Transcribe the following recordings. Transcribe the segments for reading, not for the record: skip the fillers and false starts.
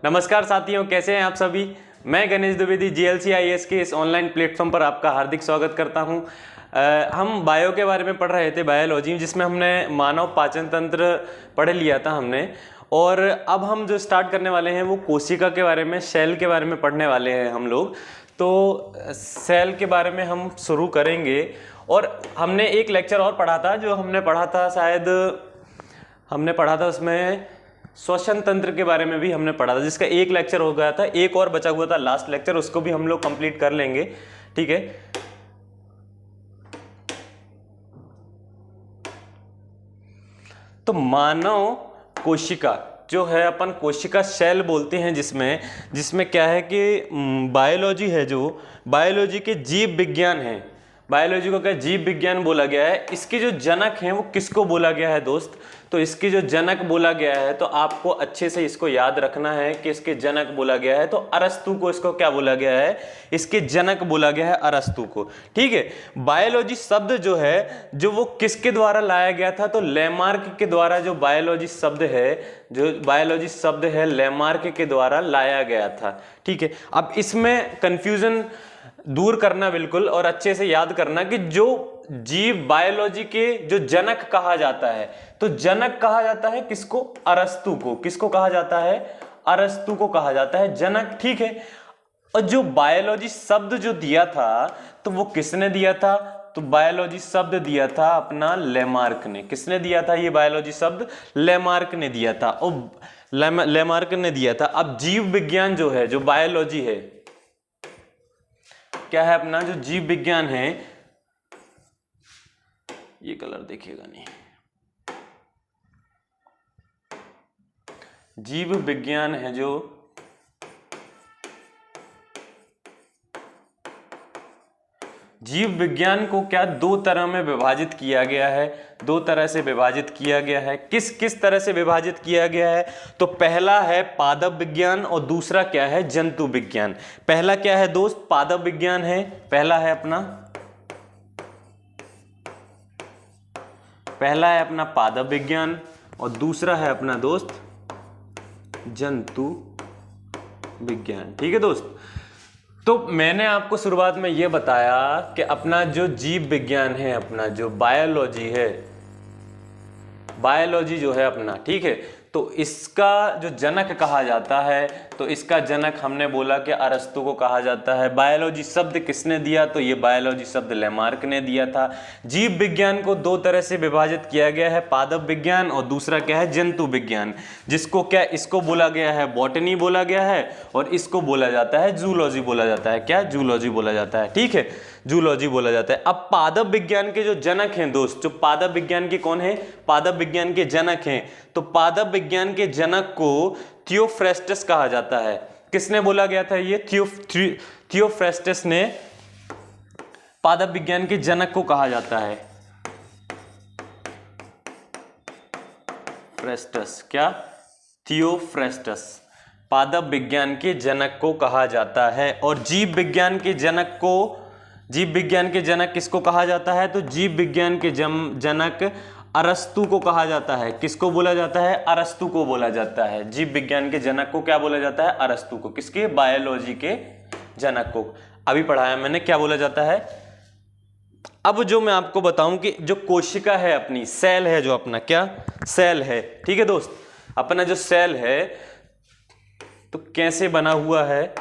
नमस्कार साथियों, कैसे हैं आप सभी। मैं गणेश द्विवेदी जीएलसी आईएएस के इस ऑनलाइन प्लेटफॉर्म पर आपका हार्दिक स्वागत करता हूं। हम बायो के बारे में पढ़ रहे थे, बायोलॉजी, जिसमें हमने मानव पाचन तंत्र पढ़ लिया था हमने। और अब हम जो स्टार्ट करने वाले हैं वो कोशिका के बारे में, सेल के बारे में पढ़ने वाले हैं हम लोग। तो सेल के बारे में हम शुरू करेंगे। और हमने एक लेक्चर और पढ़ा था, जो हमने पढ़ा था, शायद हमने पढ़ा था उसमें श्वसन तंत्र के बारे में भी हमने पढ़ा था, जिसका एक लेक्चर हो गया था, एक और बचा हुआ था लास्ट लेक्चर, उसको भी हम लोग कंप्लीट कर लेंगे। ठीक है। तो मानव कोशिका जो है, अपन कोशिका सेल बोलते हैं, जिसमें क्या है कि बायोलॉजी है, जो बायोलॉजी के जीव विज्ञान है। बायोलॉजी को क्या जीव विज्ञान बोला गया है। इसके जो जनक हैं वो किसको बोला गया है दोस्त? तो इसके जो जनक बोला गया है, तो आपको अच्छे से इसको याद रखना है कि इसके जनक बोला गया है, तो अरस्तु को इसको क्या बोला गया है? इसके जनक बोला गया है, अरस्तु को। ठीक है। बायोलॉजी शब्द जो है, जो वो किसके द्वारा लाया गया था? तो लेमार्क के द्वारा जो बायोलॉजी शब्द है, लेमार्क के द्वारा लाया गया था। ठीक है। अब इसमें कंफ्यूजन दूर करना बिल्कुल, और अच्छे से याद करना कि जो जीव बायोलॉजी के जो जनक कहा जाता है, तो जनक कहा जाता है किसको? अरस्तु को। किसको कहा जाता है? अरस्तु को कहा जाता है जनक। ठीक है। और जो बायोलॉजी शब्द जो दिया था, तो वो किसने दिया था? तो बायोलॉजी शब्द दिया था अपना लेमार्क ने। किसने दिया था ये बायोलॉजी शब्द? लेमार्क ने दिया था। और लेमार्क ने दिया था। अब जीव विज्ञान जो है, जो बायोलॉजी है, क्या है अपना जो जीव विज्ञान है, ये कलर देखिएगा नहीं, जीव विज्ञान है जो जीव विज्ञान को क्या दो तरह में विभाजित किया गया है। दो तरह से विभाजित किया गया है। किस किस तरह से विभाजित किया गया है? तो पहला है पादप विज्ञान और दूसरा क्या है? जंतु विज्ञान। पहला क्या है दोस्त? पादप विज्ञान है। पहला है अपना पादप विज्ञान, और दूसरा है अपना दोस्त जंतु विज्ञान। ठीक है दोस्त। तो मैंने आपको शुरुआत में यह बताया कि अपना जो जीव विज्ञान है, अपना जो बायोलॉजी है, बायोलॉजी जो है अपना, ठीक है, तो इसका जो जनक कहा जाता है, तो इसका जनक हमने बोला कि अरस्तु को कहा जाता है। बायोलॉजी शब्द किसने दिया? तो ये बायोलॉजी शब्द लेमार्क ने दिया था। जीव विज्ञान को दो तरह से विभाजित किया गया है, पादप विज्ञान और दूसरा क्या है? जंतु विज्ञान। जिसको क्या इसको बोला गया है? बॉटनी बोला गया है, और इसको बोला जाता है जूलॉजी बोला जाता है। क्या? जूलॉजी बोला जाता है। ठीक है, जूलॉजी बोला जाता है। अब पादप विज्ञान के जो जनक हैं दोस्त, जो पादप विज्ञान के कौन है? पादप विज्ञान के जनक हैं। तो पादप विज्ञान के जनक को थियोफ्रेस्टस कहा जाता है। किसने बोला गया था ये? थियोफ्रेस्टस ने पादप विज्ञान के जनक को कहा जाता है। फ्रेस्टस, क्या? थियोफ्रेस्टस पादप विज्ञान के जनक को कहा जाता है। और जीव विज्ञान के जनक किसको कहा जाता है? तो जीव विज्ञान के जनक अरस्तु को कहा जाता है। किसको बोला जाता है? अरस्तु को बोला जाता है। जीव विज्ञान के जनक को क्या बोला जाता है? अरस्तु को। किसके? बायोलॉजी के जनक को। अभी पढ़ाया मैंने, क्या बोला जाता है। अब जो मैं आपको बताऊं कि जो कोशिका है अपनी, सेल है जो अपना, क्या? सेल है। ठीक है दोस्त। अपना जो सेल है तो कैसे बना हुआ है,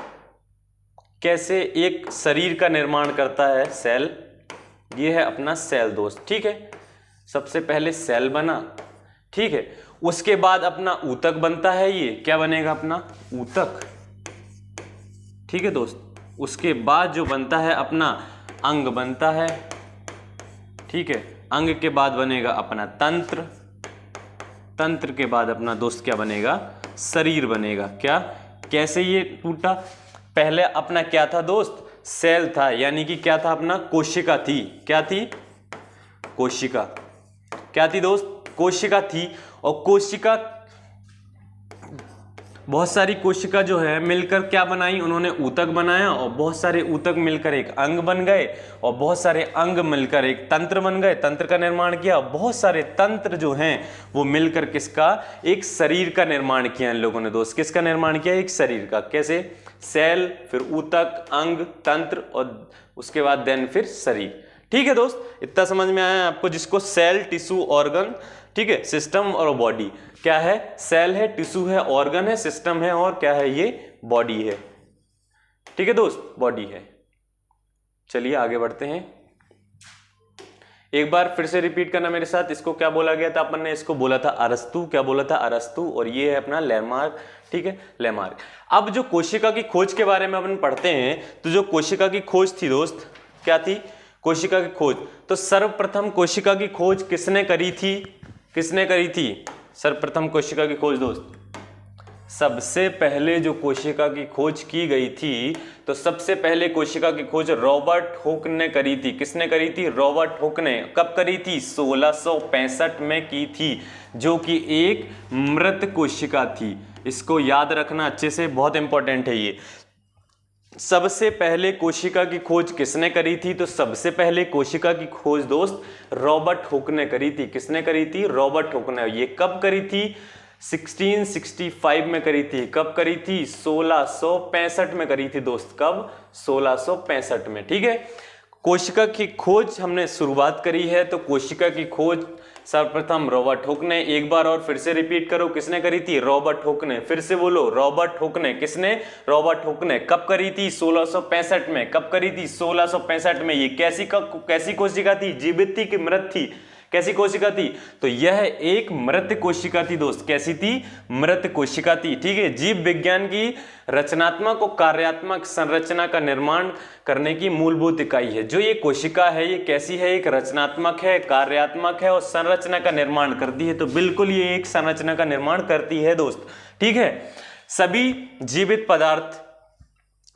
कैसे एक शरीर का निर्माण करता है सेल, ये है अपना सेल दोस्त। ठीक है। सबसे पहले सेल बना, ठीक है, उसके बाद अपना ऊतक बनता है। ये क्या बनेगा? अपना ऊतक। ठीक है दोस्त। उसके बाद जो बनता है अपना अंग बनता है। ठीक है। अंग के बाद बनेगा अपना तंत्र। तंत्र के बाद अपना दोस्त क्या बनेगा? शरीर बनेगा। क्या? कैसे ये टूटा? पहले अपना क्या था दोस्त? सेल था, यानी कि क्या था अपना? कोशिका थी। क्या थी? कोशिका। क्या थी दोस्त? कोशिका थी। और कोशिका बहुत सारी कोशिका जो है मिलकर क्या बनाई, उन्होंने ऊतक बनाया, और बहुत सारे ऊतक मिलकर एक अंग बन गए, और बहुत सारे अंग मिलकर एक तंत्र बन गए, तंत्र का निर्माण किया। बहुत सारे तंत्र जो हैं वो मिलकर किसका, एक शरीर का निर्माण किया इन लोगों ने दोस्त। किसका निर्माण किया, एक शरीर का। कैसे, सेल, फिर ऊतक, अंग, तंत्र, और उसके बाद देन फिर शरीर। ठीक है दोस्त, इतना समझ में आया आपको, जिसको सेल, टिश्यू, ऑर्गन, ठीक है, सिस्टम और बॉडी। क्या है, सेल है, टिश्यू है, ऑर्गन है, सिस्टम है, और क्या है, ये बॉडी है। ठीक है दोस्त, बॉडी है। चलिए आगे बढ़ते हैं। एक बार फिर से रिपीट करना मेरे साथ। इसको क्या बोला गया था अपन ने, इसको बोला था अरस्तु। क्या बोला था, अरस्तु। और ये है अपना लैमार्क। ठीक है, लैमार्क। अब जो कोशिका की खोज के बारे में अपन पढ़ते हैं, तो जो कोशिका की खोज थी दोस्त, क्या थी, कोशिका की खोज। तो सर्वप्रथम कोशिका की खोज किसने करी थी, किसने करी थी सर्वप्रथम कोशिका की खोज दोस्त। सबसे पहले जो कोशिका की खोज की गई थी, तो सबसे पहले कोशिका की खोज रॉबर्ट हुक ने करी थी। किसने करी थी, रॉबर्ट हुक ने। कब करी थी, 1665 में की थी, जो कि एक मृत कोशिका थी। इसको याद रखना अच्छे से, बहुत इंपॉर्टेंट है ये। सबसे पहले कोशिका की खोज किसने करी थी, तो सबसे पहले कोशिका की खोज दोस्त रॉबर्ट हुक ने करी थी। किसने करी थी, रॉबर्ट हुक ने। ये कब करी थी, 1665 में करी थी। कब करी थी, 1665 में करी थी दोस्त। कब, 1665 में। ठीक है, कोशिका की खोज हमने शुरुआत करी है, तो कोशिका की खोज सर्वप्रथम रॉबर्ट हुक ने। एक बार और फिर से रिपीट करो, किसने करी थी, रॉबर्ट हुक ने। फिर से बोलो, रॉबर्ट हुक ने। किसने, रॉबर्ट हुक ने। कब करी थी, 1665 में। कब करी थी, 1665 में। ये कैसी कोशिका थी, जीवित थी कि मृत थी, कैसी कोशिका थी, तो यह एक मृत कोशिका थी दोस्त। कैसी थी, मृत कोशिका थी। ठीक है, जीव विज्ञान की रचनात्मक और कार्यात्मक संरचना का निर्माण करने की मूलभूत इकाई है। जो ये कोशिका है, ये कैसी है, एक रचनात्मक है, कार्यात्मक है, और संरचना का निर्माण करती है। तो बिल्कुल ये एक संरचना का निर्माण करती है दोस्त। ठीक है, सभी जीवित पदार्थ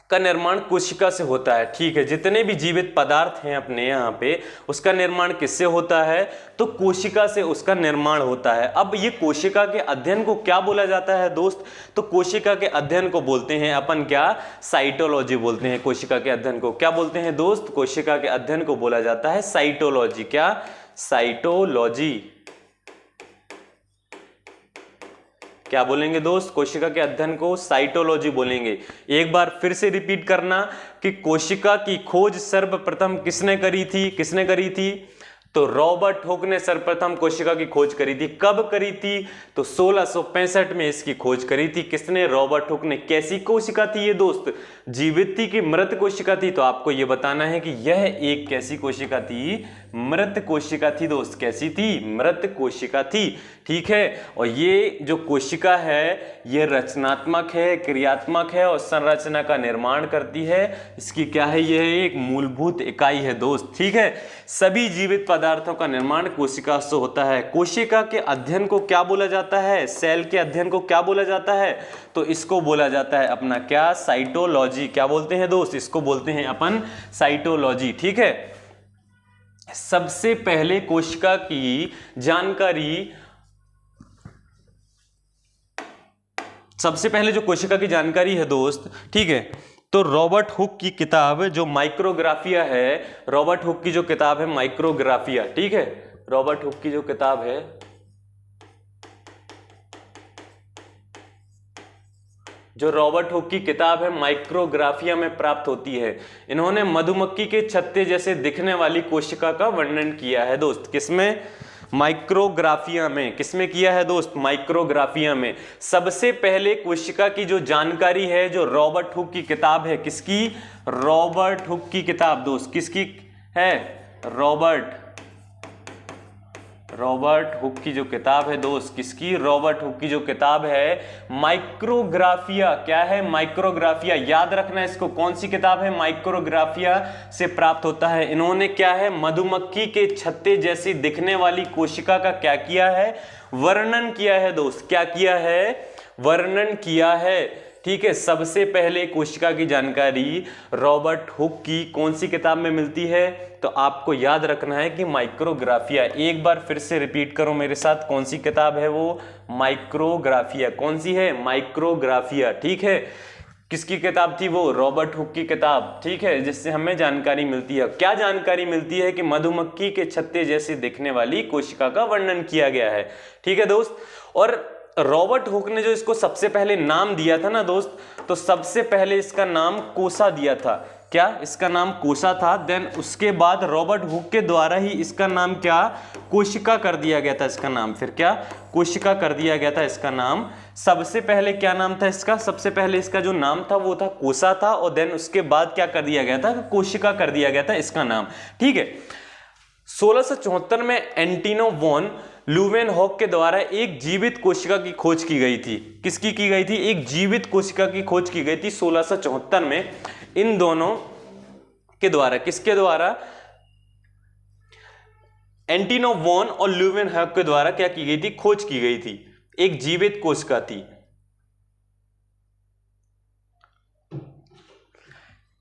का निर्माण कोशिका से होता है। ठीक है, जितने भी जीवित पदार्थ हैं अपने यहाँ पे, उसका निर्माण किससे होता है, तो कोशिका से उसका निर्माण होता है। अब ये कोशिका के अध्ययन को क्या बोला जाता है दोस्त, तो कोशिका के अध्ययन को बोलते हैं अपन क्या, साइटोलॉजी बोलते हैं। कोशिका के अध्ययन को क्या बोलते हैं दोस्त, कोशिका के अध्ययन को बोला जाता है साइटोलॉजी। क्या, साइटोलॉजी। क्या बोलेंगे दोस्त, कोशिका के अध्ययन को साइटोलॉजी बोलेंगे। एक बार फिर से रिपीट करना कि कोशिका की खोज सर्वप्रथम किसने करी थी, किसने करी थी, तो रॉबर्ट हुक ने सर्वप्रथम कोशिका की खोज करी थी। कब करी थी, तो 1665 में इसकी खोज करी थी। किसने, रॉबर्ट हुक ने। कैसी कोशिका थी ये दोस्त, जीवित थी कि मृत कोशिका थी, तो आपको यह बताना है कि यह एक कैसी कोशिका थी, मृत कोशिका थी दोस्त। कैसी थी, मृत कोशिका थी। ठीक है, और ये जो कोशिका है ये रचनात्मक है, क्रियात्मक है, और संरचना का निर्माण करती है। इसकी क्या है, यह एक मूलभूत इकाई है दोस्त। ठीक है, सभी जीवित पदार्थों का निर्माण कोशिका से होता है। कोशिका के अध्ययन को क्या बोला जाता है, सेल के अध्ययन को क्या बोला जाता है, तो इसको बोला जाता है अपना क्या, साइटोलॉजी। क्या बोलते हैं दोस्त, इसको बोलते हैं अपन साइटोलॉजी। ठीक है, सबसे पहले कोशिका की जानकारी, सबसे पहले जो कोशिका की जानकारी है दोस्त, ठीक है, तो रॉबर्ट हुक की किताब जो माइक्रोग्राफिया है, रॉबर्ट हुक की जो किताब है माइक्रोग्राफिया, ठीक है, रॉबर्ट हुक की जो किताब है, जो रॉबर्ट हुक की किताब है माइक्रोग्राफिया में प्राप्त होती है। इन्होंने मधुमक्खी के छत्ते जैसे दिखने वाली कोशिका का वर्णन किया है दोस्त। किसमें, माइक्रोग्राफिया में। किसमें किया है दोस्त, माइक्रोग्राफिया में। सबसे पहले कोशिका की जो जानकारी है, जो रॉबर्ट हुक की किताब है, किसकी, रॉबर्ट हुक की किताब दोस्त, किसकी है, रॉबर्ट हुक की जो किताब है दोस्त, किसकी, रॉबर्ट हुक की जो किताब है माइक्रोग्राफिया। क्या है, माइक्रोग्राफिया। याद रखना इसको, कौन सी किताब है, माइक्रोग्राफिया से प्राप्त होता है। इन्होंने क्या है, मधुमक्खी के छत्ते जैसी दिखने वाली कोशिका का क्या किया है, वर्णन किया है दोस्त। क्या किया है, वर्णन किया है। ठीक है। सबसे पहले कोशिका की जानकारी रॉबर्ट हुक की कौन सी किताब में मिलती है? तो आपको याद रखना है कि माइक्रोग्राफिया। एक बार फिर से रिपीट करो मेरे साथ, कौन सी किताब है वो? माइक्रोग्राफिया। कौन सी है? माइक्रोग्राफिया, ठीक है। किसकी किताब थी वो? रॉबर्ट हुक की किताब, ठीक है, जिससे हमें जानकारी मिलती है। क्या जानकारी मिलती है? कि मधुमक्खी के छत्ते जैसे दिखने वाली कोशिका का वर्णन किया गया है, ठीक है दोस्त। और रॉबर्ट हुक ने जो इसको सबसे पहले नाम दिया था ना दोस्त, तो सबसे पहले इसका नाम कोसा दिया था। क्या? इसका नाम कोसा था। देन उसके बाद रॉबर्ट हुक के द्वारा ही इसका नाम क्या? कोशिका कर दिया गया था इसका नाम। फिर क्या? कोशिका कर दिया गया था इसका नाम। सबसे पहले क्या नाम था इसका? सबसे पहले इसका जो नाम था वो था कोसा था, और देन उसके बाद क्या कर दिया गया था? कोशिका कर दिया गया था इसका नाम, ठीक है। 1674 में एंटिनो वॉन ल्यूवेनहॉक के द्वारा एक जीवित कोशिका की खोज की गई थी। किसकी की गई थी? एक जीवित कोशिका की खोज की गई थी 1674 में। इन दोनों के द्वारा, किसके द्वारा? एंटिनो वॉन और ल्यूवेनहॉक के द्वारा क्या की गई थी? खोज की गई थी। एक जीवित कोशिका थी।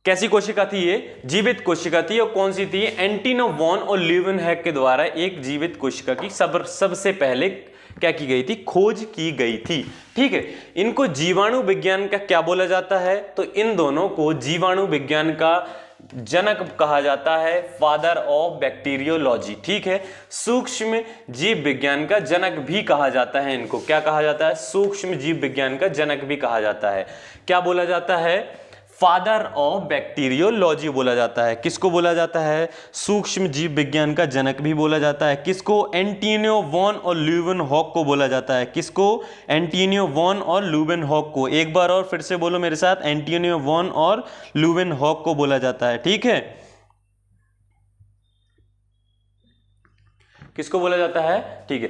कैसी कोशिका थी ये? जीवित कोशिका थी। और कौन सी थी? एंटिनो वॉन और ल्यूवेनहॉक के द्वारा एक जीवित कोशिका की सबसे पहले क्या की गई थी? खोज की गई थी, ठीक है। इनको जीवाणु विज्ञान का क्या बोला जाता है? तो इन दोनों को जीवाणु विज्ञान का जनक कहा जाता है, फादर ऑफ बैक्टीरियोलॉजी, ठीक है। सूक्ष्म जीव विज्ञान का जनक भी कहा जाता है इनको। क्या कहा जाता है? सूक्ष्म जीव विज्ञान का जनक भी कहा जाता है। क्या बोला जाता है? फादर ऑफ बैक्टीरियोलॉजी बोला जाता है। किसको बोला जाता है? सूक्ष्म जीव विज्ञान का जनक भी बोला जाता है। किसको? एंटिनो वॉन और ल्यूवेनहॉक को बोला जाता है। किसको? एंटिनो वॉन और ल्यूवेनहॉक को। एक बार और फिर से बोलो मेरे साथ, एंटिनो वॉन और ल्यूवेनहॉक को बोला जाता है, ठीक है। किसको बोला जाता है? ठीक है।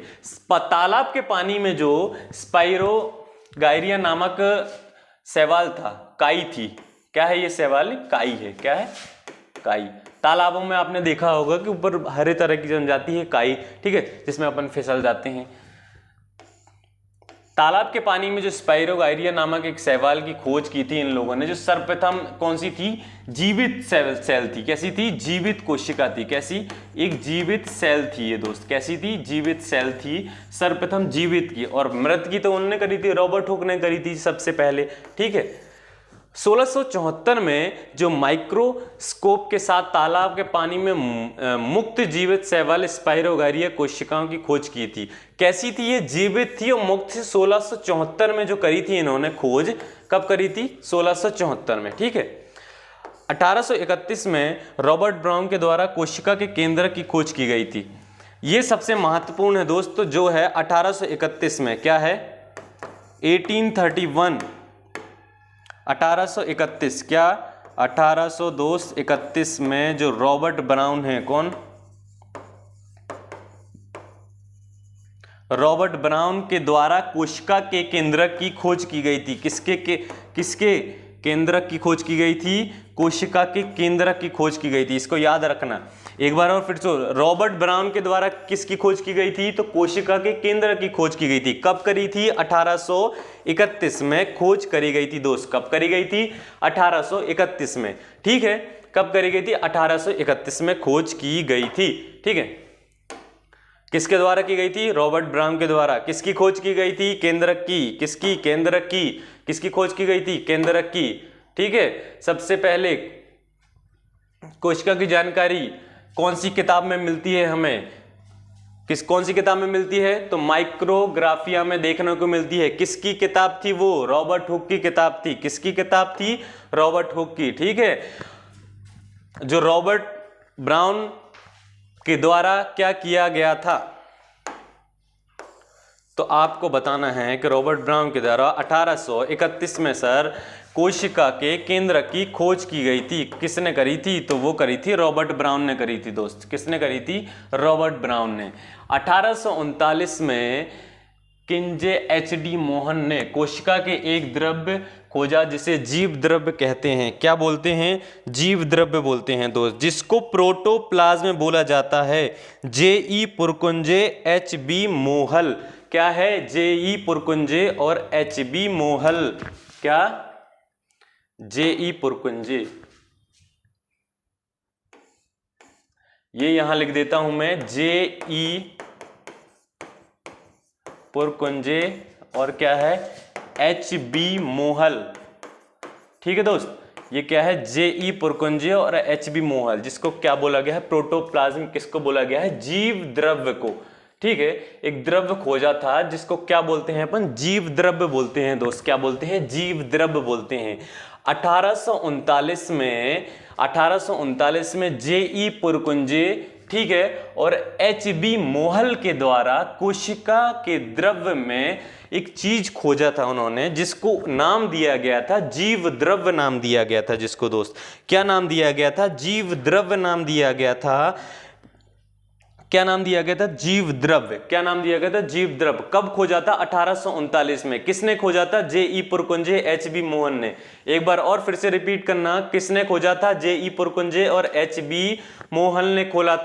तालाब के पानी में जो स्पाइरोगाइरिया नामक शैवाल था, काई थी। क्या है ये शैवाल? काई है। क्या है? काई। तालाबों में आपने देखा होगा कि ऊपर हरे तरह की जनजाति है काई, ठीक है, जिसमें अपन फिसल जाते हैं। तालाब के पानी में जो स्पाइरोगाइरिया नामक एक शैवाल की खोज की थी इन लोगों ने, जो सर्वप्रथम कौन सी थी? जीवित सेल थी। कैसी थी? जीवित कोशिका थी। कैसी? एक जीवित सेल थी ये दोस्त। कैसी थी? जीवित सेल थी, सर्वप्रथम जीवित की। और मृत की तो उन्होंने करी थी, रॉबर्ट हुक ने करी थी सबसे पहले, ठीक है। 1674 में जो माइक्रोस्कोप के साथ तालाब के पानी में मुक्त जीवित शैवाल स्पाइरोगाइरिया कोशिकाओं की खोज की थी। कैसी थी ये? जीवित थी और मुक्त थी। 1674 में जो करी थी इन्होंने खोज, कब करी थी? 1674 में, ठीक है। 1831 में रॉबर्ट ब्राउन के द्वारा कोशिका के केंद्र की खोज की गई थी। ये सबसे महत्वपूर्ण है दोस्तों, जो है 1831 में। क्या है? 1831 क्या? 1831 में जो रॉबर्ट ब्राउन है, कौन? रॉबर्ट ब्राउन के द्वारा कोशिका के केंद्रक की खोज की गई थी। किसके केंद्रक की खोज की गई थी? कोशिका के केंद्रक की खोज की गई थी। इसको याद रखना एक बार और फिर से। रॉबर्ट ब्राउन के द्वारा किसकी खोज की गई थी? तो कोशिका के केंद्र की खोज की गई थी। कब करी थी? 1831 में खोज करी गई थी दोस्त। कब करी गई थी? 1831 में, ठीक है। कब करी गई थी? 1831 में खोज की गई थी, ठीक है। किसके द्वारा की गई थी? रॉबर्ट ब्राउन के द्वारा। किसकी खोज की गई थी? केंद्रक की। किसकी? केंद्रक की। किसकी खोज की गई थी? केंद्रक की, ठीक है। सबसे पहले कोशिका की जानकारी कौन सी किताब में मिलती है हमें? कौन सी किताब में मिलती है? तो माइक्रोग्राफिया में देखने को मिलती है। किसकी किताब थी वो? रॉबर्ट हुक की किताब थी। किसकी किताब थी? रॉबर्ट हुक की, ठीक है। जो रॉबर्ट ब्राउन के द्वारा क्या किया गया था, तो आपको बताना है कि रॉबर्ट ब्राउन के द्वारा 1831 में सर कोशिका के केंद्र की खोज की गई थी। किसने करी थी? तो वो करी थी रॉबर्ट ब्राउन ने करी थी दोस्त। किसने करी थी? रॉबर्ट ब्राउन ने। 1839 में किंजे HD मोहन ने कोशिका के एक द्रव्य खोजा जिसे जीव द्रव्य कहते हैं। क्या बोलते हैं? जीव द्रव्य बोलते हैं दोस्त, जिसको प्रोटोप्लाज्म बोला जाता है। JE पुरकुंजे, HB मोहल। क्या है? JE पुरकुंजे और HB मोहल। क्या? J.E. पुरकुंजे। ये यहां लिख देता हूं मैं, J.E. पुरकुंजे और क्या है, H.B. मोहल। ठीक है दोस्त, ये क्या है, J.E. पुरकुंजे और H.B. मोहल, जिसको क्या बोला गया है, प्रोटोप्लाज्म। किसको बोला गया है? जीव द्रव्य को। ठीक है, एक द्रव्य खोजा था जिसको क्या बोलते हैं अपन, जीव द्रव्य बोलते हैं दोस्त। क्या बोलते हैं? जीव द्रव्य बोलते हैं। 1839 में J.E. पुरकुंजे, ठीक है, और H.B. मोहल के द्वारा कोशिका के द्रव्य में एक चीज खोजा था उन्होंने, जिसको नाम दिया गया था जीव द्रव्य, नाम दिया गया था जिसको दोस्त, क्या नाम दिया गया था? जीव द्रव्य नाम दिया गया था। क्या नाम दिया गया था? जीव द्रव्य। क्या नाम दिया गया था? जीव द्रव्य। कब खोजा था? 1839 में। किसने खोजा था? J.E. पुरकुंजे, H.B. मोहन ने। एक बार और फिर से रिपीट करना, किसने खोजा था? J.E. पुरकुंजे और H.B. मोहन ने खोजा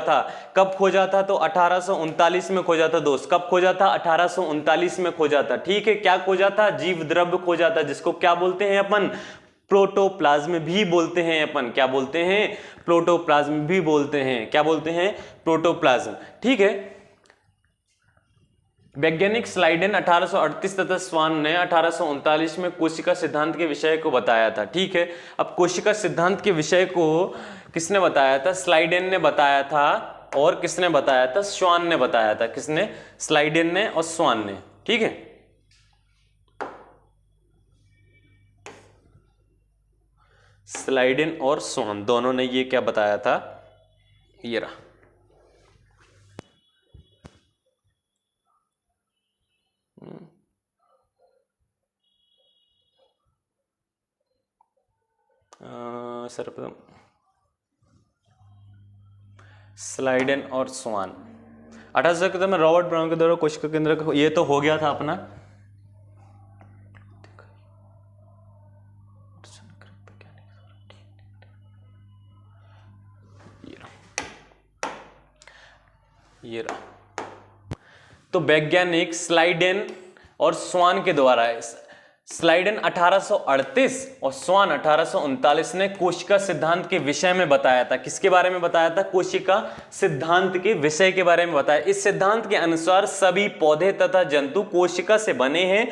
था। कब खोजा था? तो 1839 में खोजा था दोस्त। कब खोजा था? 1839 में खोजा था। ठीक है, क्या खोजा था? जीव द्रव्य खोजा था, जिसको क्या बोलते हैं अपन? प्रोटोप्लाज्म भी बोलते हैं अपन। क्या बोलते हैं? प्रोटोप्लाज्म भी बोलते हैं। क्या बोलते हैं? प्रोटोप्लाज्म। ठीक है, वैज्ञानिक स्लाइडेन 1838 तथा स्वान ने 1839 में कोशिका सिद्धांत के विषय को बताया था। ठीक है, अब कोशिका सिद्धांत के विषय को किसने बताया था? स्लाइडेन ने बताया था। और किसने बताया था? स्वान ने बताया था। किसने? स्लाइडेन ने और स्वान ने। ठीक है, स्लाइडेन और स्वान दोनों ने ये क्या बताया था? ये रहा। सर्वप्रथम स्लाइडेन और स्वान 1870 में रॉबर्ट ब्राउन के द्वारा कोशिका केंद्र, ये तो हो गया था अपना। ये रहा। तो वैज्ञानिक स्लाइडेन और स्वान के द्वारा, स्लाइडेन 1838 और स्वान 1839 ने कोशिका सिद्धांत के विषय में बताया था। किसके बारे में बताया था? कोशिका सिद्धांत के विषय के बारे में बताया। इस सिद्धांत के अनुसार सभी पौधे तथा जंतु कोशिका से बने हैं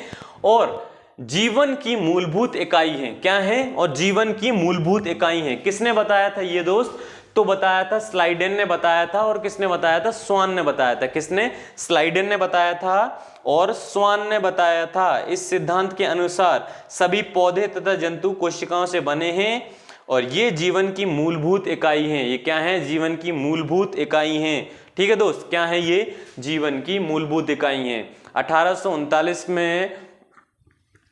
और जीवन की मूलभूत इकाई हैं। क्या है? और जीवन की मूलभूत इकाई हैं। किसने बताया था ये दोस्त? तो बताया था स्लाइडेन ने बताया था। और किसने बताया था? स्वान ने बताया था। किसने? स्लाइडेन ने बताया था और स्वान ने बताया था। इस सिद्धांत के अनुसार सभी पौधे तथा जंतु कोशिकाओं से बने हैं और ये जीवन की मूलभूत इकाई हैं। ये क्या है? जीवन की मूलभूत इकाई हैं। ठीक है दोस्त, क्या है ये? जीवन की मूलभूत इकाई हैं।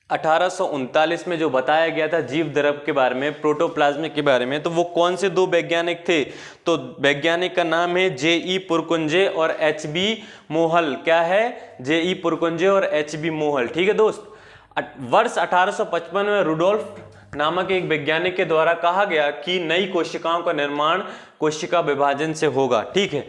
1839 में जो बताया गया था जीव द्रव्य के बारे में, प्रोटोप्लाज्म के बारे में, तो वो कौन से दो वैज्ञानिक थे? तो वैज्ञानिक का नाम है J.E. पुरकुंजे और H.B. मोहल। क्या है? J.E. पुरकुंजे और H.B. मोहल। ठीक है दोस्त, वर्ष 1855 में रुडोल्फ नामक एक वैज्ञानिक के द्वारा कहा गया कि नई कोशिकाओं का निर्माण कोशिका विभाजन से होगा। ठीक है,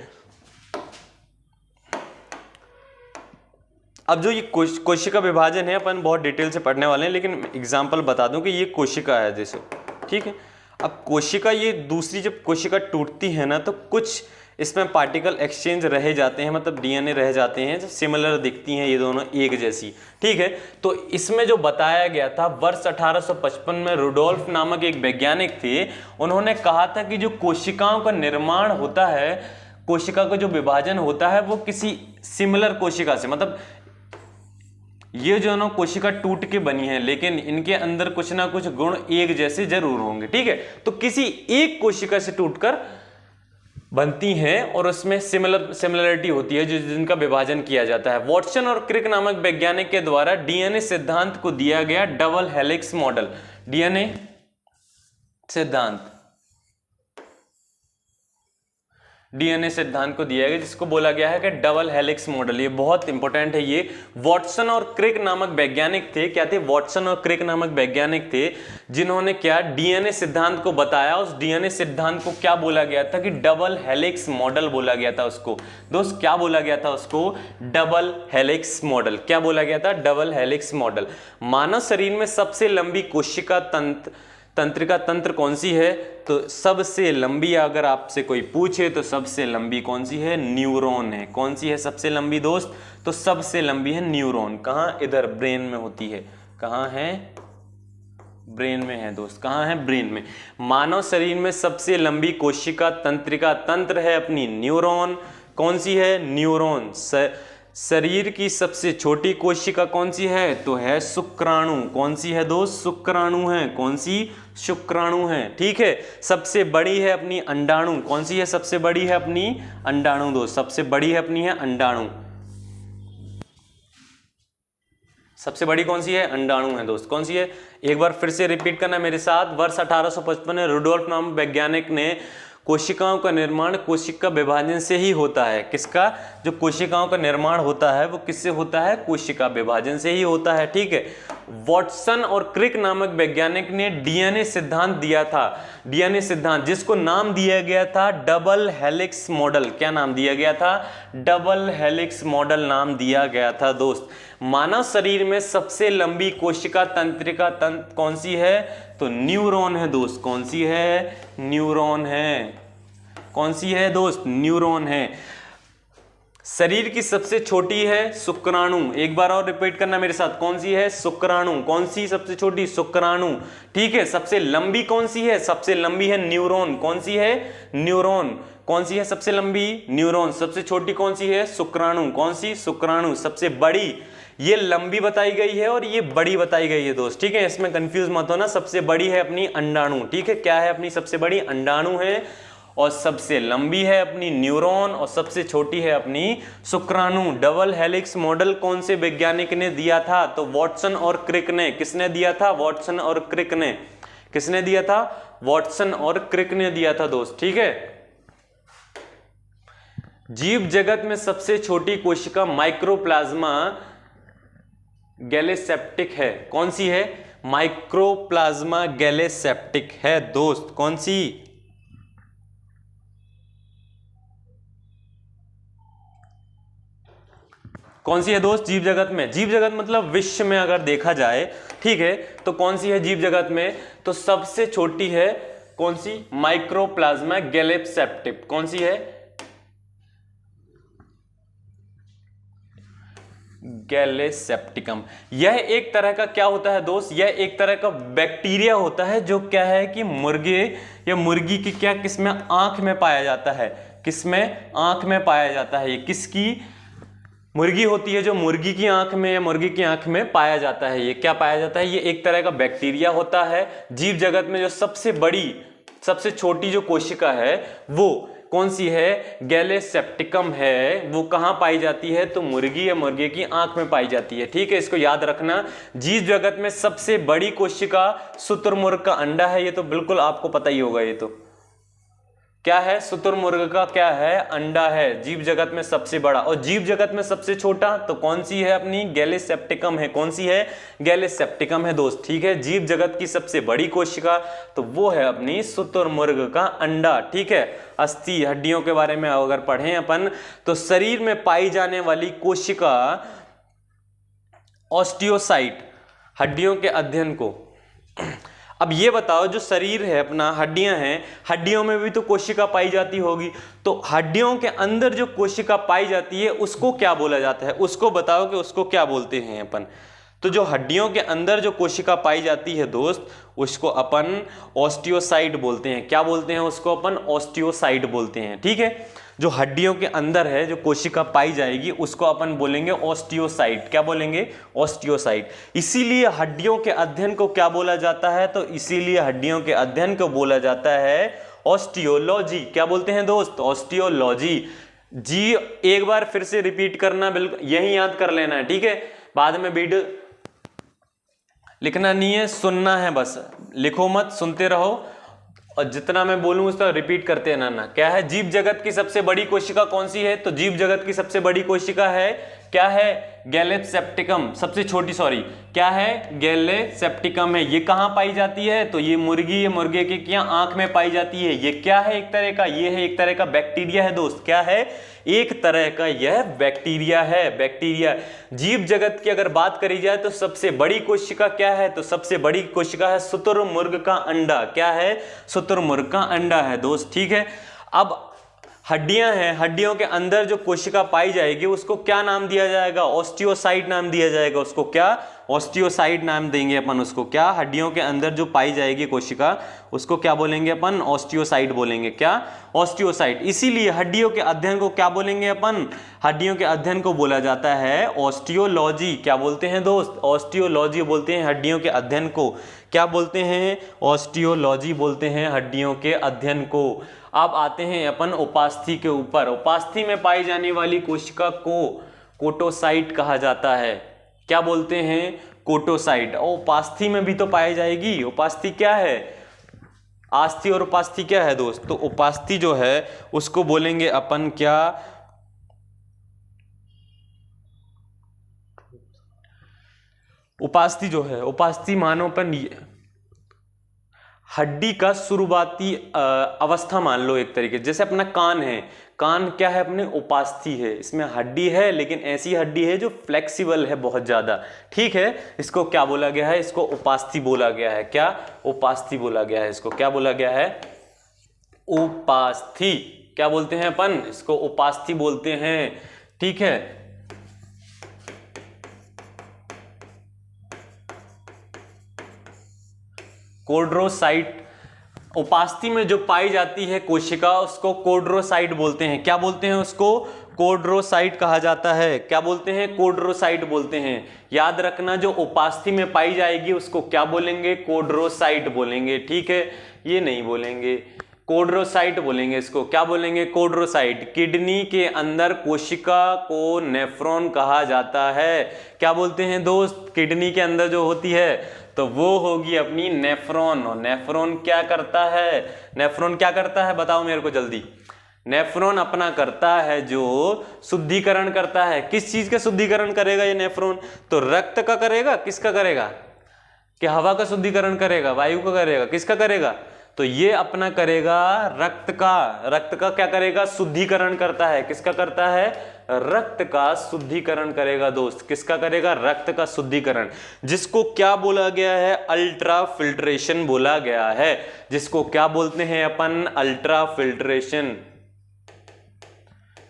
अब जो ये कोशिका विभाजन है अपन बहुत डिटेल से पढ़ने वाले हैं, लेकिन एग्जांपल बता दूं कि ये कोशिका है जैसे। ठीक है, अब कोशिका, ये दूसरी जब कोशिका टूटती है ना, तो कुछ इसमें पार्टिकल एक्सचेंज रह जाते हैं, मतलब डीएनए रह जाते हैं जो सिमिलर दिखती हैं, ये दोनों एक जैसी। ठीक है, तो इसमें जो बताया गया था वर्ष 1855 में रुडोल्फ नामक एक वैज्ञानिक थे, उन्होंने कहा था कि जो कोशिकाओं का निर्माण होता है, कोशिका का जो विभाजन होता है वो किसी सिमिलर कोशिका से, मतलब ये जो ना कोशिका टूट के बनी है लेकिन इनके अंदर कुछ ना कुछ गुण एक जैसे जरूर होंगे। ठीक है, तो किसी एक कोशिका से टूटकर बनती हैं और उसमें सिमिलरिटी होती है जो जिनका विभाजन किया जाता है। वॉटसन और क्रिक नामक वैज्ञानिक के द्वारा डीएनए सिद्धांत को दिया गया डबल हेलिक्स मॉडल। डीएनए सिद्धांत को दिया गया, जिसको बोला गया है कि डबल हेलिक्स मॉडल। ये बहुत इंपॉर्टेंट है। ये वॉटसन और क्रिक नामक वैज्ञानिक थे। क्या थे? वॉटसन और क्रिक नामक वैज्ञानिक थे, जिन्होंने क्या डीएनए सिद्धांत को बताया। उस डीएनए सिद्धांत को क्या बोला गया था कि डबल हेलिक्स मॉडल बोला गया था उसको। दोस्त क्या बोला गया था उसको? Double helix model. क्या बोला गया था? Double helix model. मानव शरीर में सबसे लंबी कोशिका तंत्रिका तंत्र कौन सी है? तो सबसे लंबी अगर आपसे कोई पूछे तो सबसे लंबी कौन सी है? न्यूरॉन है। कौन सी है सबसे लंबी दोस्त? तो सबसे लंबी है न्यूरॉन। कहाँ? इधर ब्रेन में होती है। कहाँ है? ब्रेन में है दोस्त। कहाँ है? ब्रेन में। मानव शरीर में सबसे लंबी कोशिका तंत्रिका तंत्र है अपनी न्यूरॉन। कौन सी है? न्यूरॉन। शरीर की सबसे छोटी कोशिका कौन सी है? तो है शुक्राणु। कौन सी है दोस्त? शुक्राणु है। कौन सी? शुक्राणु है। ठीक है। सबसे बड़ी है अपनी अंडाणु। कौन सी है? सबसे बड़ी है अपनी अंडाणु दोस्त। सबसे बड़ी है अपनी है अंडाणु। सबसे बड़ी कौन सी है? अंडाणु है दोस्त। कौन सी है? एक बार फिर से रिपीट करना मेरे साथ। वर्ष 1855 में रुडोल्फ नामक वैज्ञानिक ने कोशिकाओं का निर्माण कोशिका विभाजन से ही होता है। किसका? जो कोशिकाओं का निर्माण होता है वो किससे होता है? कोशिका विभाजन से ही होता है। ठीक है। वॉटसन और क्रिक नामक वैज्ञानिक ने डीएनए सिद्धांत दिया था। डीएनए सिद्धांत, जिसको नाम दिया गया था डबल हेलिक्स मॉडल। क्या नाम दिया गया था? डबल हेलिक्स मॉडल नाम दिया गया था दोस्त। मानव शरीर में सबसे लंबी कोशिका तंत्रिका तंत्र कौन सी है? तो न्यूरॉन है दोस्त। कौन सी है? न्यूरॉन है। कौन सी है दोस्त? न्यूरॉन है। शरीर की सबसे छोटी है शुक्राणु। एक बार और रिपीट करना मेरे साथ। कौन सी है? शुक्राणु। कौन सी सबसे छोटी? शुक्राणु। ठीक है। सबसे लंबी कौन सी है? सबसे लंबी है न्यूरॉन। कौन सी है? न्यूरॉन। कौन सी है सबसे लंबी? न्यूरॉन। सबसे छोटी कौन सी है? शुक्राणु। कौन सी? शुक्राणु। सबसे बड़ी, ये लंबी बताई गई है और ये बड़ी बताई गई है दोस्त। ठीक है। इसमें कंफ्यूज मत होना। सबसे बड़ी है अपनी अंडाणु। ठीक है। क्या है अपनी सबसे बड़ी? अंडाणु है। और सबसे लंबी है अपनी न्यूरॉन और सबसे छोटी है अपनी शुक्राणु। डबल हेलिक्स मॉडल कौन से वैज्ञानिक ने दिया था? तो वॉटसन और क्रिक ने। किसने दिया था? वॉटसन और क्रिक ने। किसने दिया था? वॉटसन और क्रिक ने दिया था दोस्त। ठीक है। जीव जगत में सबसे छोटी कोशिका माइक्रोप्लाज्मा गैलेसेप्टिक है। कौन सी है? माइक्रोप्लाज्मा गैलेसेप्टिक है दोस्त। कौन सी? कौन सी है दोस्त? जीव जगत में। जीव जगत मतलब विश्व में अगर देखा जाए, ठीक है, तो कौन सी है जीव जगत में? तो सबसे छोटी है कौन सी? माइक्रोप्लाज्मा गैलेसेप्टिक। कौन सी है? गैलेसेप्टिकम। यह एक तरह का क्या होता है दोस्त? यह एक तरह का बैक्टीरिया होता है जो क्या है कि मुर्गे या मुर्गी की क्या किसमें? आंख में पाया जाता है। किसमें? आंख में पाया जाता है। ये किसकी मुर्गी होती है? जो मुर्गी की आंख में या मुर्गी की आंख में पाया जाता है। ये क्या पाया जाता है? ये एक तरह का बैक्टीरिया होता है। जीव जगत में जो सबसे बड़ी सबसे छोटी जो कोशिका है वो कौन सी है? गैलेसेप्टिकम है। वो कहां पाई जाती है? तो मुर्गी या मुर्गे की आंख में पाई जाती है। ठीक है। इसको याद रखना। जीव जगत में सबसे बड़ी कोशिका शुतुरमुर्ग का अंडा है। ये तो बिल्कुल आपको पता ही होगा। ये तो क्या है? शुतुरमुर्ग का क्या है? अंडा है। जीव जगत में सबसे बड़ा। और जीव जगत में सबसे छोटा तो कौन सी है? अपनी गैलेसेप्टिकम है। कौन सी है? गैलेसेप्टिकम है दोस्त। ठीक है। जीव जगत की सबसे बड़ी कोशिका तो वो है अपनी शुतुरमुर्ग का अंडा। ठीक है। अस्थि हड्डियों के बारे में अगर पढ़ें अपन तो शरीर में पाई जाने वाली कोशिका ऑस्टियोसाइट, हड्डियों के अध्ययन को। अब ये बताओ, जो शरीर है अपना, हड्डियां हैं, हड्डियों में भी तो कोशिका पाई जाती होगी। तो हड्डियों के अंदर जो कोशिका पाई जाती है उसको क्या बोला जाता है? उसको बताओ कि उसको क्या बोलते हैं अपन। तो जो हड्डियों के अंदर जो कोशिका पाई जाती है दोस्त, उसको अपन ऑस्टियोसाइट बोलते हैं। क्या बोलते हैं उसको? अपन ऑस्टियोसाइट बोलते हैं। ठीक है। जो हड्डियों के अंदर है जो कोशिका पाई जाएगी उसको अपन बोलेंगे ऑस्टियोसाइट। क्या बोलेंगे? ऑस्टियोसाइट। इसीलिए हड्डियों के अध्ययन को क्या बोला जाता है? तो इसीलिए हड्डियों के अध्ययन को बोला जाता है ऑस्टियोलॉजी। क्या बोलते हैं दोस्त? ऑस्टियोलॉजी। जी एक बार फिर से रिपीट करना, बिल्कुल यही याद कर लेना है। ठीक है। बाद में वीडियो लिखना नहीं है, सुनना है बस। लिखो मत, सुनते रहो। और जितना मैं बोलूं उसका रिपीट करते हैं ना। क्या है जीव जगत की सबसे बड़ी कोशिका कौन सी है? तो जीव जगत की सबसे बड़ी कोशिका है, क्या है? गैलेप्सेप्टिकम। सबसे छोटी, सॉरी, क्या है? गैलेप्सेप्टिकम है। ये कहां पाई जाती है? तो ये मुर्गी, ये मुर्गे की क्या आंख में पाई जाती है। ये क्या है? एक तरह का, ये है एक तरह का बैक्टीरिया है दोस्त। क्या है? एक तरह का यह बैक्टीरिया है, बैक्टीरिया। जीव जगत की अगर बात करी जाए तो सबसे बड़ी कोशिका क्या है? तो सबसे बड़ी कोशिका है शुतुरमुर्ग का अंडा। क्या है? शुतुरमुर्ग का अंडा है दोस्त, ठीक है। अब हड्डियां हैं, हड्डियों के अंदर जो कोशिका पाई जाएगी उसको क्या नाम दिया जाएगा? ऑस्टियोसाइट नाम दिया जाएगा उसको। क्या? ऑस्टियोसाइट नाम देंगे अपन उसको। क्या? हड्डियों के अंदर जो पाई जाएगी कोशिका उसको क्या बोलेंगे अपन? ऑस्टियोसाइट बोलेंगे। क्या? ऑस्टियोसाइट। इसीलिए हड्डियों के अध्ययन को क्या बोलेंगे अपन? हड्डियों के अध्ययन को बोला जाता है ऑस्टियोलॉजी। क्या बोलते हैं दोस्त? ऑस्टियोलॉजी बोलते हैं हड्डियों के अध्ययन को। क्या बोलते हैं? ऑस्टियोलॉजी बोलते हैं हड्डियों के अध्ययन को। अब आते हैं अपन उपास्थि के ऊपर। उपास्थि में पाई जाने वाली कोशिका को कोटोसाइट कहा जाता है। क्या बोलते हैं? कोटोसाइट। और उपास्थि में भी तो पाई जाएगी। उपास्थि क्या है? आस्थि और उपास्थि क्या है दोस्त? तो उपास्थि जो है उसको बोलेंगे अपन क्या? उपास्थि जो है, उपास्थि मानोपन हड्डी का शुरुआती अवस्था मान लो एक तरीके। जैसे अपना कान है, कान क्या है? अपने उपास्थि है। इसमें हड्डी है लेकिन ऐसी हड्डी है जो फ्लेक्सिबल है बहुत ज्यादा, ठीक है। इसको क्या बोला गया है? इसको उपास्थि बोला गया है। क्या? उपास्थि बोला गया है। इसको क्या बोला गया है? उपास्थि। क्या बोलते हैं अपन? इसको उपास्थि बोलते हैं, ठीक है। कोड्रोसाइट, उपास्थि में जो पाई जाती है कोशिका उसको कोड्रोसाइट बोलते हैं। क्या बोलते हैं उसको? कोड्रोसाइट कहा जाता है। क्या बोलते हैं? कोड्रोसाइट बोलते हैं। याद रखना, जो उपास्थि में पाई जाएगी उसको क्या बोलेंगे? कोड्रोसाइट बोलेंगे, ठीक है। ये नहीं बोलेंगे, कोड्रोसाइट बोलेंगे इसको। क्या बोलेंगे? कोड्रोसाइट। किडनी के अंदर कोशिका को नेफ्रॉन कहा जाता है। क्या बोलते हैं दोस्त? किडनी के अंदर जो होती है तो वो होगी अपनी नेफ्रॉन। और नेफ्रॉन क्या करता है? नेफ्रॉन क्या करता है बताओ मेरे को जल्दी। नेफ्रॉन अपना करता है जो शुद्धिकरण करता है। किस चीज का शुद्धिकरण करेगा ये नेफ्रॉन? तो रक्त का करेगा। किसका करेगा? कि हवा का शुद्धिकरण करेगा? वायु का करेगा? किसका करेगा? तो ये अपना करेगा रक्त का। रक्त का क्या करेगा? शुद्धिकरण करता है। किसका करता है? रक्त का शुद्धिकरण करेगा दोस्त। किसका करेगा? रक्त का शुद्धिकरण, जिसको क्या बोला गया है? अल्ट्रा फिल्ट्रेशन बोला गया है। जिसको क्या बोलते हैं अपन? Ultra filtration.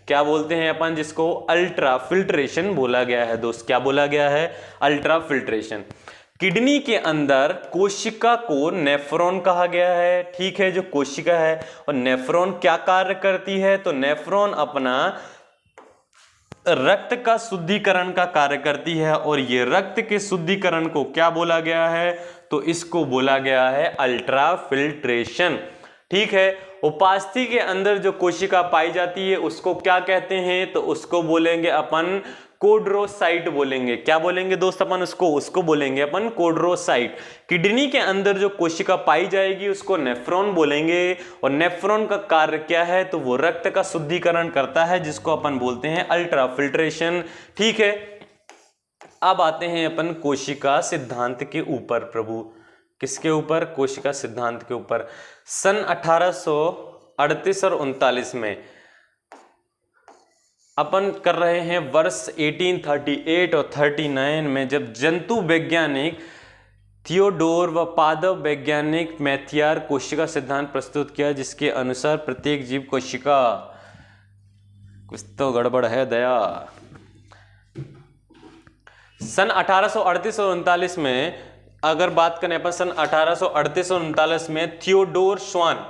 क्या बोलते हैं अपन? जिसको अल्ट्रा फिल्ट्रेशन बोला गया है दोस्त। क्या बोला गया है? Ultra filtration. किडनी के अंदर कोशिका को नेफ्रॉन कहा गया है, ठीक है, जो कोशिका है। और नेफ्रॉन क्या कार्य करती है? तो नेफ्रॉन अपना रक्त का शुद्धिकरण का कार्य करती है। और ये रक्त के शुद्धिकरण को क्या बोला गया है? तो इसको बोला गया है अल्ट्रा फिल्ट्रेशन, ठीक है। उपास्थि के अंदर जो कोशिका पाई जाती है उसको क्या कहते हैं? तो उसको बोलेंगे अपन कोड्रोसाइट बोलेंगे। क्या बोलेंगे दोस्त अपन उसको? उसको बोलेंगे अपन कोड्रोसाइट। किडनी के अंदर जो कोशिका पाई जाएगी उसको नेफ्रॉन बोलेंगे। और नेफ्रॉन का कार्य क्या है? तो वो रक्त का शुद्धिकरण करता है, जिसको अपन बोलते हैं अल्ट्रा फिल्ट्रेशन, ठीक है। अब आते हैं अपन कोशिका सिद्धांत के ऊपर प्रभु। किसके ऊपर? कोशिका सिद्धांत के ऊपर। सन 1838 और 39 में अपन कर रहे हैं वर्ष 1838 और 39 में, जब जंतु वैज्ञानिक थियोडोर व पादप वैज्ञानिक मैथियार कोशिका सिद्धांत प्रस्तुत किया, जिसके अनुसार प्रत्येक जीव कोशिका, कुछ तो गड़बड़ है दया। सन 1838 और 39 में अगर बात करें अपन, सन 1838 और 39 में थियोडोर स्वान,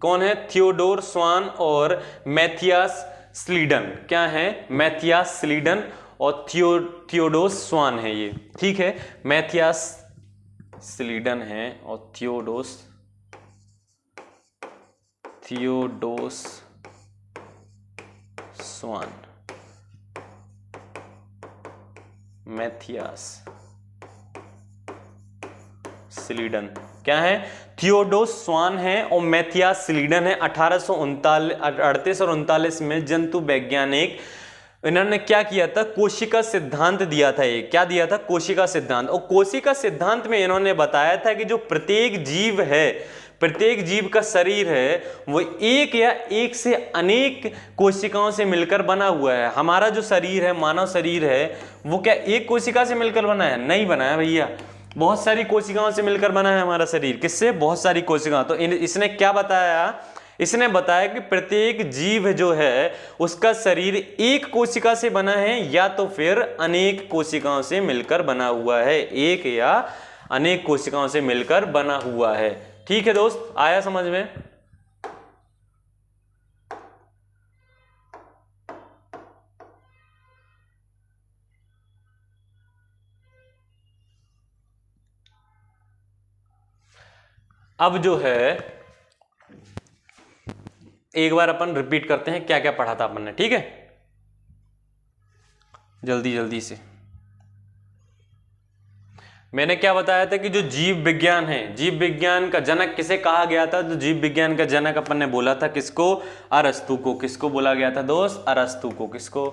कौन है? थियोडोर स्वान और मैथियास स्लीडन। क्या है? मैथियास स्लीडन और थियोडोस स्वान है ये, ठीक है। मैथियास स्लीडन है और थियोडोस स्वान, मैथियास स्लीडन। क्या है? थियोडोर स्वान है और मैथियास स्लीडन है। 1838 और 39 में जंतु वैज्ञानिक, इन्होंने क्या किया था? कोशिका सिद्धांत दिया था। ये क्या दिया था? कोशिका सिद्धांत। और कोशिका सिद्धांत में इन्होंने बताया था कि जो प्रत्येक जीव है, प्रत्येक जीव का शरीर है वो एक या एक से अनेक कोशिकाओं से मिलकर बना हुआ है। हमारा जो शरीर है, मानव शरीर है, वो क्या एक कोशिका से मिलकर बना है? नहीं बना है भैया, बहुत सारी कोशिकाओं से मिलकर बना है हमारा शरीर। किससे? बहुत सारी कोशिकाओं। तो इसने क्या बताया? इसने बताया कि प्रत्येक जीव जो है उसका शरीर एक कोशिका से बना है या तो फिर अनेक कोशिकाओं से मिलकर बना हुआ है, एक या अनेक कोशिकाओं से मिलकर बना हुआ है। ठीक है दोस्त, आया समझ में? अब जो है एक बार अपन रिपीट करते हैं क्या क्या पढ़ा था अपन ने। ठीक है, जल्दी जल्दी से। मैंने क्या बताया था कि जो जीव विज्ञान है, जीव विज्ञान का जनक किसे कहा गया था? तो जीव विज्ञान का जनक अपन ने बोला था किसको? अरस्तु को। किसको बोला गया था दोस्त? अरस्तु को। किसको?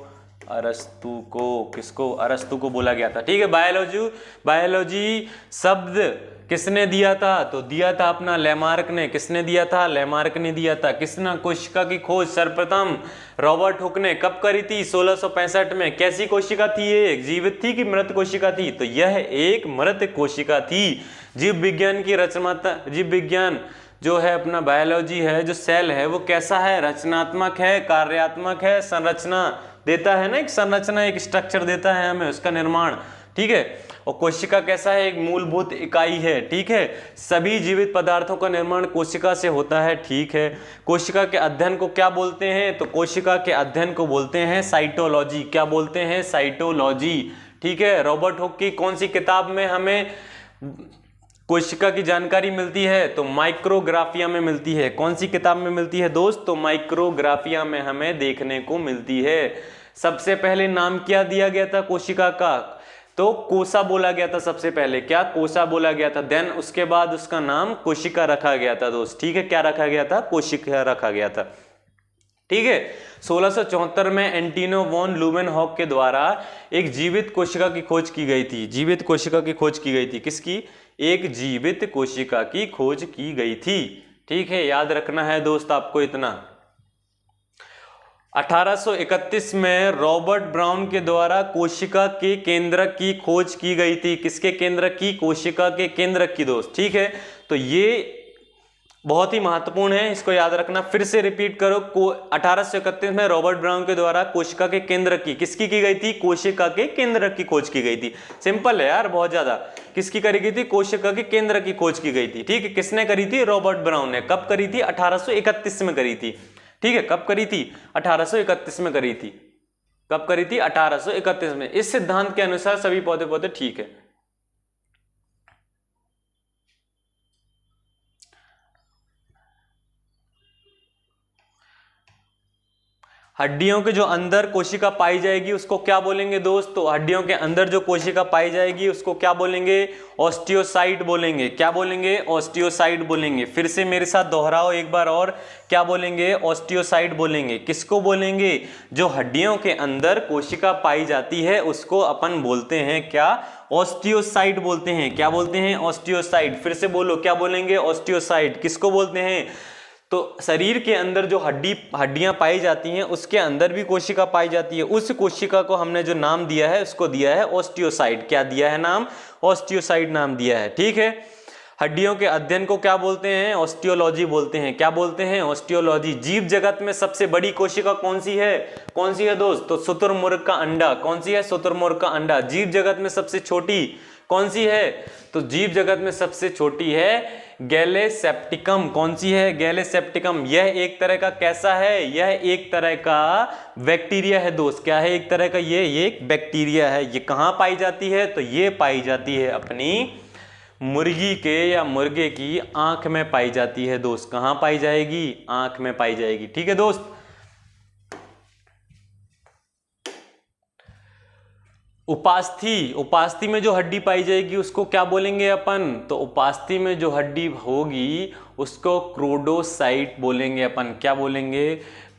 अरस्तु को। किसको? अरस्तु को बोला गया था। ठीक है, बायोलॉजी, बायोलॉजी शब्द किसने दिया था? तो दिया था अपना लैमार्क ने। किसने दिया था? लैमार्क ने दिया था। किसने कोशिका की खोज सर्वप्रथम रॉबर्ट हुक ने कब करी थी? 1665 में। कैसी कोशिका थी ये? जीवित थी कि मृत कोशिका थी? तो यह एक मृत कोशिका थी। जीव विज्ञान की रचनात्मक, जीव विज्ञान जो है अपना बायोलॉजी है, जो सेल है वो कैसा है? रचनात्मक है, कार्यात्मक है, संरचना देता है ना, एक संरचना, एक स्ट्रक्चर देता है हमें, उसका निर्माण। ठीक है, और कोशिका कैसा है? एक मूलभूत इकाई है। ठीक है, सभी जीवित पदार्थों का निर्माण कोशिका से होता है। ठीक है, कोशिका के अध्ययन को क्या बोलते हैं? तो कोशिका के अध्ययन को बोलते हैं साइटोलॉजी। क्या बोलते हैं? साइटोलॉजी। ठीक है, रॉबर्ट हुक की कौन सी किताब में हमें कोशिका की जानकारी मिलती है? तो माइक्रोग्राफिया में मिलती है। कौन सी किताब में मिलती है दोस्त? तो माइक्रोग्राफिया में हमें देखने को मिलती है। सबसे पहले नाम क्या दिया गया था कोशिका का? तो कोसा बोला गया था सबसे पहले। क्या? कोसा बोला गया था। देन उसके बाद उसका नाम कोशिका रखा गया था दोस्त। ठीक है, क्या रखा गया था? कोशिका रखा गया था। ठीक है, 1674 में एंटिनो वॉन ल्यूमेनहॉक के द्वारा एक जीवित कोशिका की खोज की गई थी। जीवित कोशिका की खोज की गई थी। किसकी? एक जीवित कोशिका की खोज की गई थी। ठीक है, याद रखना है दोस्त आपको इतना। 1831 में रॉबर्ट ब्राउन के द्वारा कोशिका के केंद्रक की खोज की गई थी। किसके केंद्रक की? कोशिका के केंद्रक की दोस्त। ठीक है, तो ये बहुत ही महत्वपूर्ण है, इसको याद रखना। फिर से रिपीट करो, 1831 में रॉबर्ट ब्राउन के द्वारा कोशिका के केंद्रक की, किसकी की गई थी? कोशिका के केंद्रक की खोज की गई थी। सिंपल है यार, बहुत ज्यादा। किसकी करी गई थी? कोशिका के केंद्रक की खोज की गई थी। ठीक है, किसने करी थी? रॉबर्ट ब्राउन ने। कब करी थी? 1831 में करी थी। ठीक है, कब करी थी? 1831 में करी थी। कब करी थी? 1831 में। इस सिद्धांत के अनुसार सभी पौधे पौधे ठीक है। हड्डियों के जो अंदर कोशिका पाई जाएगी उसको क्या बोलेंगे दोस्त? तो हड्डियों के अंदर जो कोशिका पाई जाएगी उसको क्या बोलेंगे? ऑस्टियोसाइट बोलेंगे। क्या बोलेंगे? ऑस्टियोसाइट बोलेंगे। फिर से मेरे साथ दोहराओ एक बार और, क्या बोलेंगे? ऑस्टियोसाइट बोलेंगे। किसको बोलेंगे? जो हड्डियों के अंदर कोशिका पाई जाती है उसको अपन बोलते हैं क्या? ऑस्टियोसाइट बोलते हैं। क्या बोलते हैं? ऑस्टियोसाइट। फिर से बोलो, क्या बोलेंगे? ऑस्टियोसाइट। किसको बोलते हैं? तो शरीर के अंदर जो हड्डियां पाई जाती हैं उसके अंदर भी कोशिका पाई जाती है। उस कोशिका को हमने जो नाम दिया है उसको दिया है ऑस्टियोसाइट। क्या दिया है नाम? ऑस्टियोसाइट नाम दिया है। ठीक है, हड्डियों के अध्ययन को क्या बोलते हैं? ऑस्टियोलॉजी बोलते हैं। क्या बोलते हैं? ऑस्टियोलॉजी। जीव जगत में सबसे बड़ी कोशिका कौन सी है? कौन सी है दोस्त? तो शुतुरमुर्ग का अंडा। कौन सी है? शुतुरमुर्ग का अंडा। जीव जगत में सबसे छोटी कौन सी है? तो जीव जगत में सबसे छोटी है गैलेसेप्टिकम। कौन सी है? गैलेसेप्टिकम। यह एक तरह का कैसा है? यह एक तरह का बैक्टीरिया है दोस्त। क्या है? एक तरह का ये एक बैक्टीरिया है। ये कहाँ पाई जाती है? तो ये पाई जाती है अपनी मुर्गी के या मुर्गे की आंख में पाई जाती है दोस्त। कहाँ पाई जाएगी? आंख में पाई जाएगी। ठीक है दोस्त, उपास्थि, उपास्थि में जो हड्डी पाई जाएगी उसको क्या बोलेंगे अपन, तो उपास्थि में जो हड्डी होगी उसको क्रोडोसाइट बोलेंगे अपन। क्या बोलेंगे,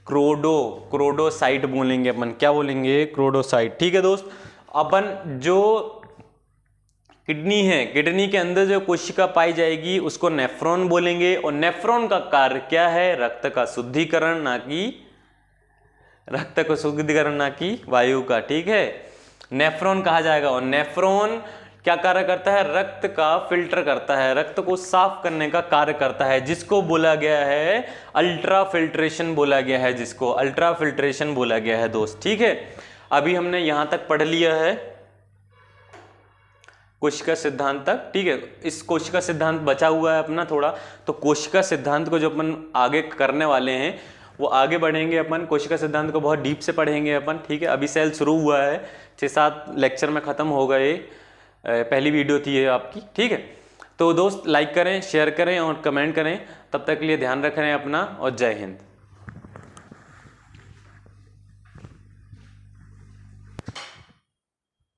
क्रोडोसाइट बोलेंगे अपन। क्या बोलेंगे, क्रोडोसाइट। ठीक है दोस्त, अपन जो किडनी है, किडनी के अंदर जो कोशिका पाई जाएगी उसको नेफ्रॉन बोलेंगे, और नेफ्रॉन का कार्य क्या है, रक्त का शुद्धिकरण, ना कि वायु का। ठीक है, नेफ्रॉन कहा जाएगा। और नेफ्रॉन क्या कार्य करता है, रक्त का फिल्टर करता है, रक्त को साफ करने का कार्य करता है, जिसको बोला गया है अल्ट्रा फिल्ट्रेशन बोला गया है, जिसको अल्ट्रा फिल्ट्रेशन बोला गया है दोस्त। ठीक है, अभी हमने यहां तक पढ़ लिया है कोशिका सिद्धांत तक। ठीक है, इस कोशिका सिद्धांत बचा हुआ है अपना थोड़ा, तो कोशिका सिद्धांत को जो अपन आगे करने वाले हैं वो आगे बढ़ेंगे अपन, कोशिका सिद्धांत को बहुत डीप से पढ़ेंगे अपन। ठीक है, अभी सेल शुरू हुआ है, 6-7 लेक्चर में ख़त्म हो गए, पहली वीडियो थी ये आपकी। ठीक है, तो दोस्त लाइक करें, शेयर करें और कमेंट करें। तब तक के लिए ध्यान रखें अपना, और जय हिंद।